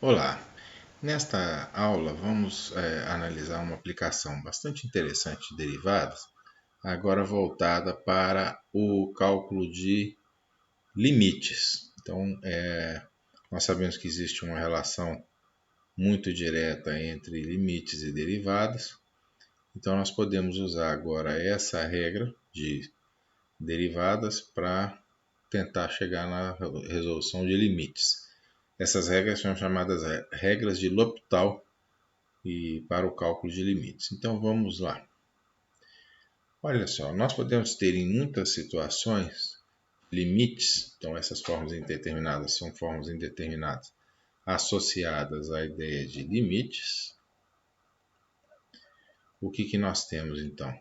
Olá, nesta aula vamos analisar uma aplicação bastante interessante de derivadas, agora voltada para o cálculo de limites. Então, nós sabemos que existe uma relação muito direta entre limites e derivadas, então nós podemos usar agora essa regra de derivadas para tentar chegar na resolução de limites. Essas regras são chamadas regras de L'Hopital e para o cálculo de limites. Então vamos lá. Olha só, nós podemos ter em muitas situações limites, então essas formas indeterminadas são formas indeterminadas associadas à ideia de limites. O que nós temos então?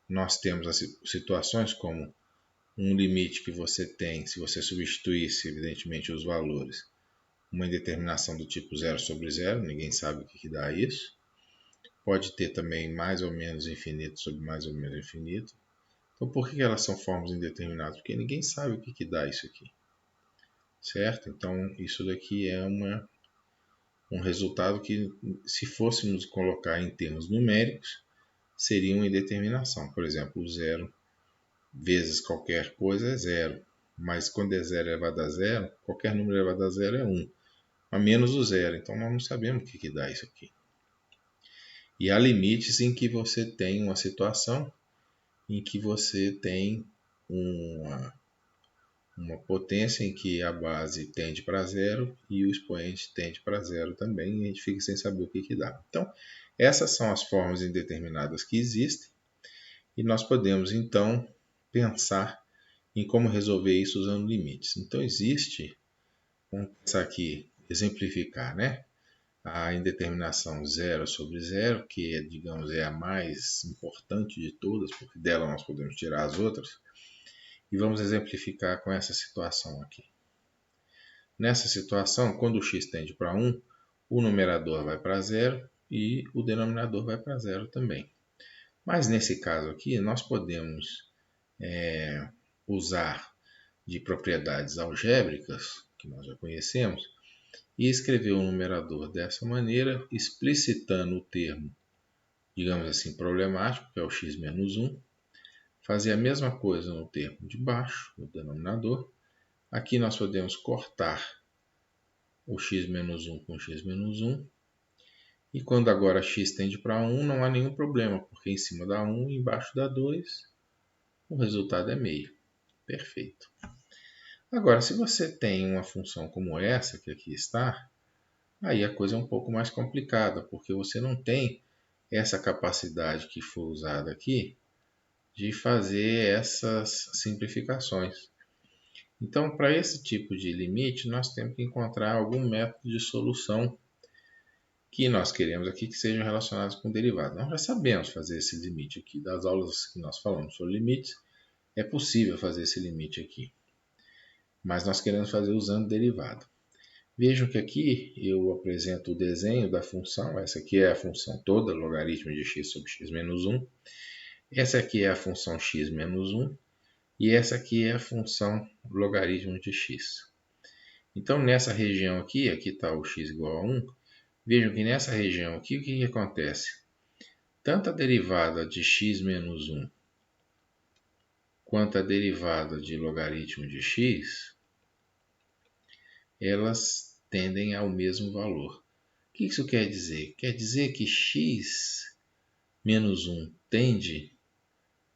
Nós temos as situações como um limite que você tem, se você substituísse evidentemente os valores, uma indeterminação do tipo 0 sobre 0, ninguém sabe o que dá isso. Pode ter também mais ou menos infinito sobre mais ou menos infinito. Então, por que elas são formas indeterminadas? Porque ninguém sabe o que dá isso aqui, certo? Então, isso daqui é um resultado que, se fôssemos colocar em termos numéricos, seria uma indeterminação. Por exemplo, zero vezes qualquer coisa é zero. Mas quando é zero elevado a zero, qualquer número elevado a zero é 1. A menos o zero. Então, nós não sabemos o que dá isso aqui. E há limites em que você tem uma situação em que você tem uma potência em que a base tende para zero e o expoente tende para zero também, e a gente fica sem saber o que dá. Então, essas são as formas indeterminadas que existem, e nós podemos então pensar em como resolver isso usando limites. Então, existe, vamos pensar aqui, exemplificar, né? A indeterminação zero sobre zero, que digamos, é a mais importante de todas, porque dela nós podemos tirar as outras, e vamos exemplificar com essa situação aqui. Nessa situação, quando o x tende para 1, o numerador vai para zero e o denominador vai para zero também. Mas nesse caso aqui, nós podemos usar de propriedades algébricas, que nós já conhecemos, e escrever o numerador dessa maneira, explicitando o termo, digamos assim, problemático, que é o x menos 1, fazer a mesma coisa no termo de baixo, no denominador. Aqui nós podemos cortar o x menos 1 com x menos 1, e quando agora x tende para 1, não há nenhum problema, porque em cima dá 1 e embaixo dá 2, o resultado é meio. Perfeito. Agora, se você tem uma função como essa, que aqui está, aí a coisa é um pouco mais complicada, porque você não tem essa capacidade que foi usada aqui de fazer essas simplificações. Então, para esse tipo de limite, nós temos que encontrar algum método de solução que nós queremos aqui que sejam relacionados com derivada. Nós já sabemos fazer esse limite aqui. Das aulas que nós falamos sobre limites, é possível fazer esse limite aqui. Mas nós queremos fazer usando derivada. Vejam que aqui eu apresento o desenho da função. Essa aqui é a função toda, logaritmo de x sobre x menos 1. Essa aqui é a função x menos 1. E essa aqui é a função logaritmo de x. Então, nessa região aqui está o x igual a 1. Vejam que nessa região aqui, o que acontece? Tanto a derivada de x menos 1 quanto a derivada de logaritmo de x, elas tendem ao mesmo valor. O que isso quer dizer? Quer dizer que x menos 1 tende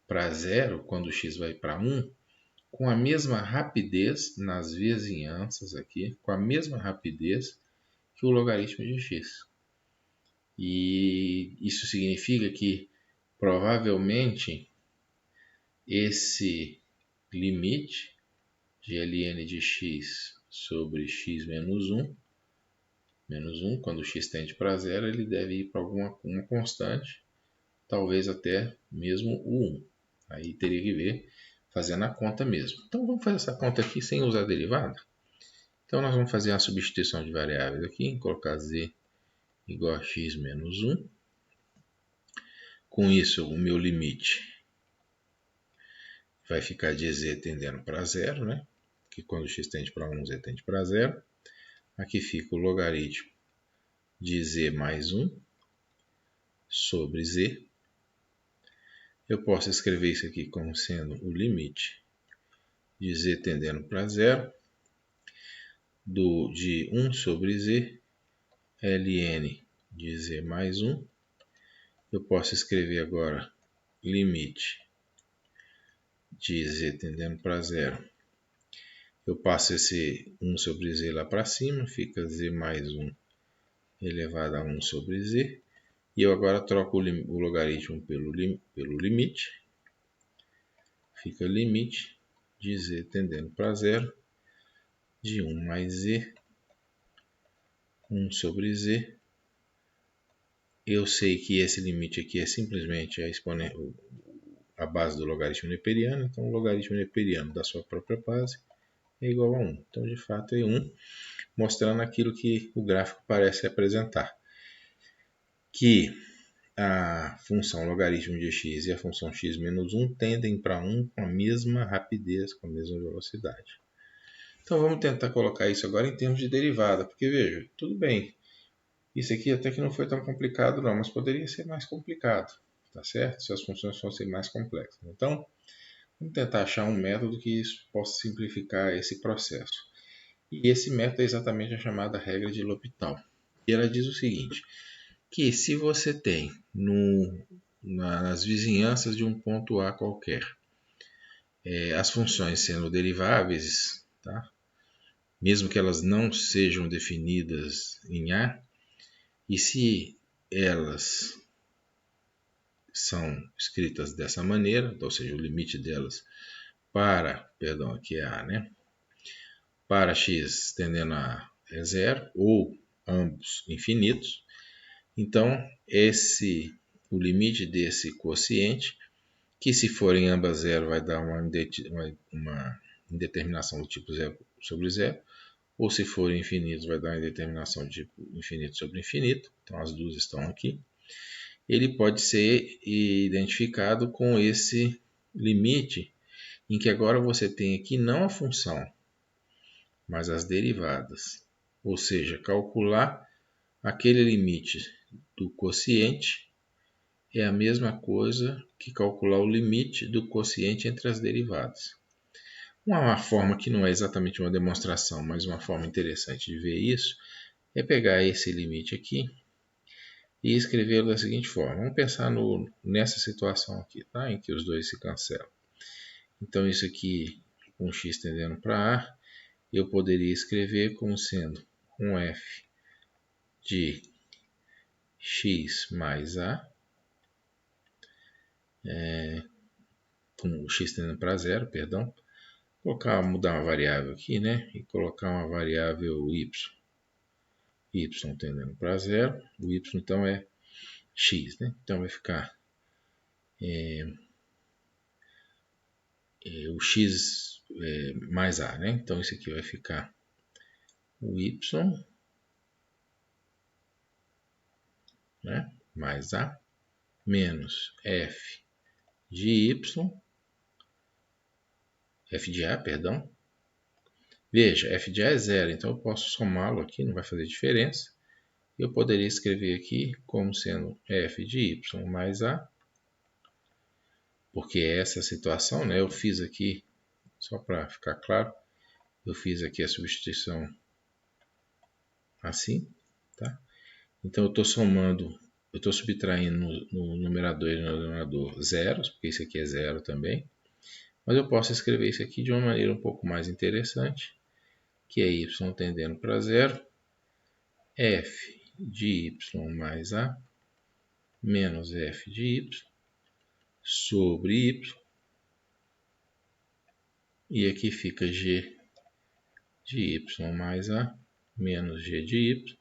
para zero quando x vai para 1, com a mesma rapidez nas vizinhanças aqui, com a mesma rapidez que o logaritmo de x. E isso significa que provavelmente esse limite de ln de x sobre x menos 1, quando x tende para zero, ele deve ir para uma constante, talvez até mesmo o 1. Aí teria que ver fazendo a conta mesmo. Então vamos fazer essa conta aqui sem usar derivada. Então nós vamos fazer a substituição de variáveis aqui, colocar z igual a x menos 1. Com isso, o meu limite vai ficar de z tendendo para zero, né? Que quando x tende para 1, z tende para zero. Aqui fica o logaritmo de z mais 1 sobre z. Eu posso escrever isso aqui como sendo o limite de z tendendo para zero de 1 sobre z ln de z mais 1. Eu posso escrever agora limite de z tendendo para zero. Eu passo esse 1 sobre z lá para cima, fica z mais 1 elevado a 1 sobre z. E eu agora troco o logaritmo pelo limite. Fica limite de z tendendo para zero de 1 mais z, 1 sobre z. Eu sei que esse limite aqui é simplesmente a base do logaritmo neperiano. Então, o logaritmo neperiano da sua própria base é igual a 1. Então, de fato, é 1, mostrando aquilo que o gráfico parece apresentar. Que a função logaritmo de x e a função x menos 1 tendem para 1 com a mesma rapidez, com a mesma velocidade. Então vamos tentar colocar isso agora em termos de derivada, porque veja, tudo bem, isso aqui até que não foi tão complicado não, mas poderia ser mais complicado, tá certo? Se as funções fossem mais complexas. Então, vamos tentar achar um método que isso possa simplificar esse processo. E esse método é exatamente a chamada regra de L'Hopital. E ela diz o seguinte, que se você tem nas vizinhanças de um ponto A qualquer, as funções sendo deriváveis, tá? Mesmo que elas não sejam definidas em A, e se elas são escritas dessa maneira, ou seja, o limite delas aqui é A, né? Para x tendendo a zero, ou ambos infinitos, então o limite desse quociente, que se forem ambas zero vai dar uma indeterminação do tipo zero sobre zero, ou se forem infinitos vai dar uma indeterminação do tipo infinito sobre infinito, então as duas estão aqui. Ele pode ser identificado com esse limite, em que agora você tem aqui não a função, mas as derivadas, ou seja, calcular aquele limite do quociente é a mesma coisa que calcular o limite do quociente entre as derivadas. Uma forma que não é exatamente uma demonstração, mas uma forma interessante de ver isso, é pegar esse limite aqui e escrevê-lo da seguinte forma. Vamos pensar nessa situação aqui, tá? Em que os dois se cancelam. Então, isso aqui, com x tendendo para A, eu poderia escrever como sendo um f de x mais A, com o x tendendo para zero, perdão. Mudar uma variável aqui, né? E colocar uma variável y. Y tendendo para zero. O y então é x, né? Então vai ficar o x mais a, né? Então isso aqui vai ficar o y, né? Mais a menos f de y, f de a, perdão. Veja, f de a é zero, então eu posso somá-lo aqui, não vai fazer diferença. Eu poderia escrever aqui como sendo f de y mais a, porque essa situação, né, eu fiz aqui, só para ficar claro, eu fiz aqui a substituição assim, tá? Então eu estou somando, eu estou subtraindo no numerador e no denominador zeros, porque isso aqui é zero também, mas eu posso escrever isso aqui de uma maneira um pouco mais interessante, que é y tendendo para zero, f de y mais a menos f de y sobre y, e aqui fica g de y mais a menos g de y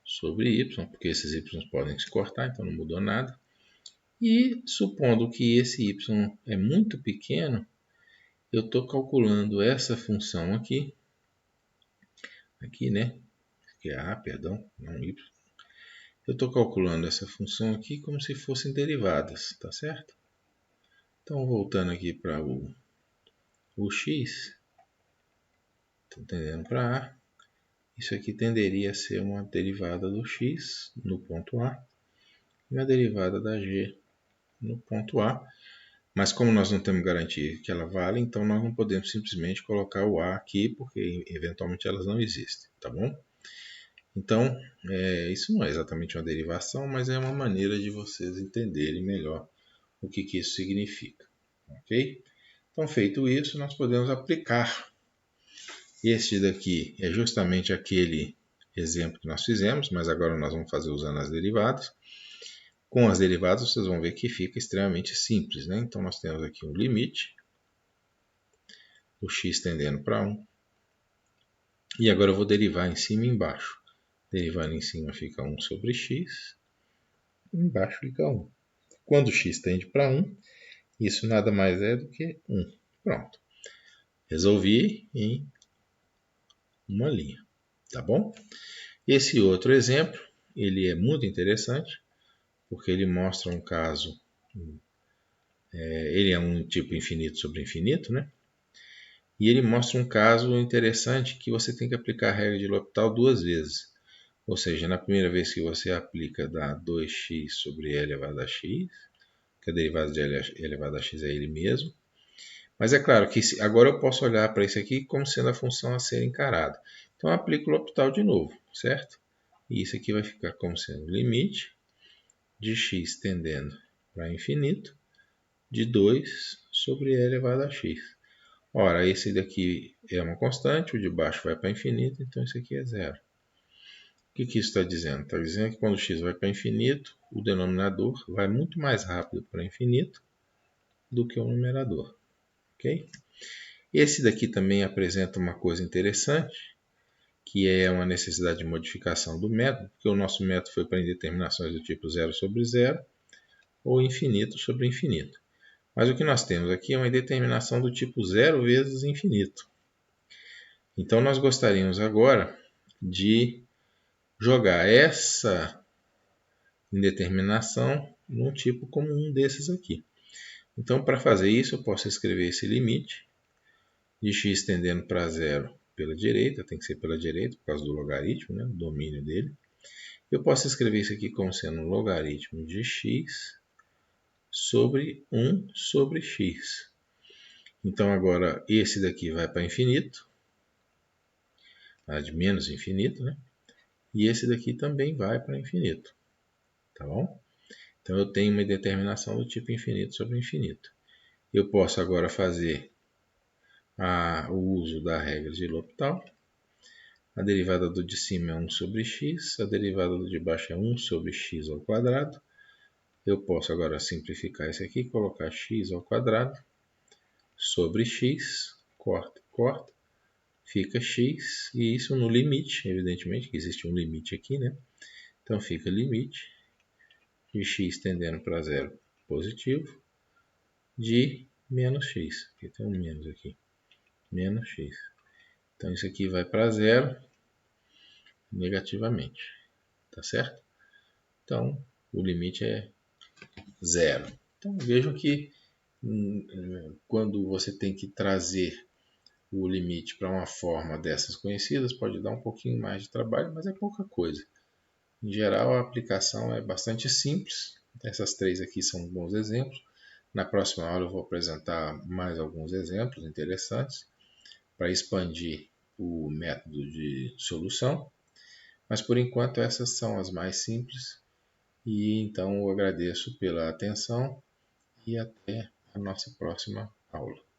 sobre y, porque esses y podem se cortar, então não mudou nada. E supondo que esse y é muito pequeno, eu estou calculando essa função aqui, né? Que é a, perdão, não y. Eu estou calculando essa função aqui como se fossem derivadas, tá certo? Então, voltando aqui para o x, estou tendendo para a, isso aqui tenderia a ser uma derivada do x no ponto A e uma derivada da g no ponto A. Mas como nós não temos garantia que ela vale, então nós não podemos simplesmente colocar o A aqui, porque eventualmente elas não existem, tá bom? Então, isso não é exatamente uma derivação, mas é uma maneira de vocês entenderem melhor o que isso significa, ok? Então, feito isso, nós podemos aplicar. Este daqui é justamente aquele exemplo que nós fizemos, mas agora nós vamos fazer usando as derivadas. Com as derivadas, vocês vão ver que fica extremamente simples, né? Então, nós temos aqui um limite, o x tendendo para 1. E agora eu vou derivar em cima e embaixo. Derivando em cima fica 1 sobre x, embaixo fica 1. Quando x tende para 1, isso nada mais é do que 1. Pronto. Resolvi em uma linha, tá bom? Esse outro exemplo, ele é muito interessante, porque ele mostra um caso, ele é um tipo infinito sobre infinito, né? E ele mostra um caso interessante que você tem que aplicar a regra de L'Hopital 2 vezes. Ou seja, na primeira vez que você aplica, dá 2x sobre e elevado a x, que a derivada de l elevado a x é ele mesmo. Mas é claro que agora eu posso olhar para isso aqui como sendo a função a ser encarada. Então eu aplico o L'Hopital de novo, certo? E isso aqui vai ficar como sendo o limite de x tendendo para infinito de 2 sobre e elevado a x. Ora, esse daqui é uma constante, o de baixo vai para infinito, então isso aqui é zero. O que isso está dizendo? Está dizendo que quando x vai para infinito, o denominador vai muito mais rápido para infinito do que o numerador. Okay? Esse daqui também apresenta uma coisa interessante, que é uma necessidade de modificação do método, porque o nosso método foi para indeterminações do tipo 0 sobre 0 ou infinito sobre infinito. Mas o que nós temos aqui é uma indeterminação do tipo 0 vezes infinito. Então nós gostaríamos agora de jogar essa indeterminação num tipo como um desses aqui. Então, para fazer isso, eu posso escrever esse limite de x tendendo para zero pela direita, tem que ser pela direita por causa do logaritmo, né, o domínio dele. Eu posso escrever isso aqui como sendo um logaritmo de x sobre 1 sobre x. Então, agora, esse daqui vai para infinito, de menos infinito, né? E esse daqui também vai para infinito, tá bom? Então, eu tenho uma determinação do tipo infinito sobre infinito. Eu posso agora fazer o uso da regra de L'Hopital. A derivada do de cima é 1 sobre x, a derivada do de baixo é 1 sobre x ao quadrado. Eu posso agora simplificar isso aqui, colocar x ao quadrado sobre x, corta, corta, fica x, e isso no limite, evidentemente que existe um limite aqui, né? Então fica limite de x tendendo para zero positivo de menos x, aqui tem um menos aqui, menos x. Então isso aqui vai para zero negativamente, tá certo? Então o limite é zero. Então vejam que quando você tem que trazer o limite para uma forma dessas conhecidas, pode dar um pouquinho mais de trabalho, mas é pouca coisa. Em geral, a aplicação é bastante simples. Essas três aqui são bons exemplos. Na próxima aula eu vou apresentar mais alguns exemplos interessantes para expandir o método de solução. Mas por enquanto essas são as mais simples. E então eu agradeço pela atenção e até a nossa próxima aula.